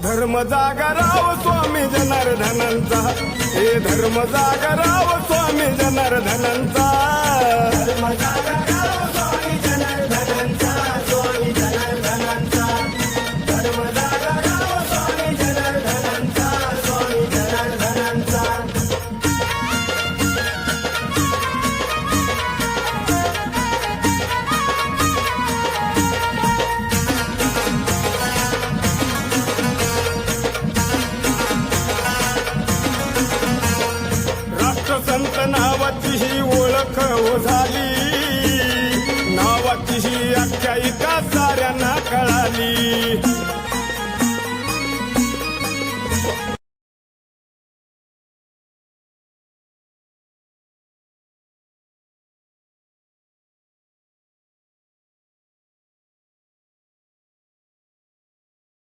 धर्म जागराव स्वामी जनार्दनांचा, हे धर्म जागराव स्वामी जनार्दनांचा, धर्म जागराव स्वामी जनार्दनांचा, स्वामी जनार्दनांचा, धर्म जागराव स्वामी जनार्दनांचा, स्वामी जनार्दनांचा. राष्ट्रसंत नावाची ही ओळख हो झाली, नावाची ही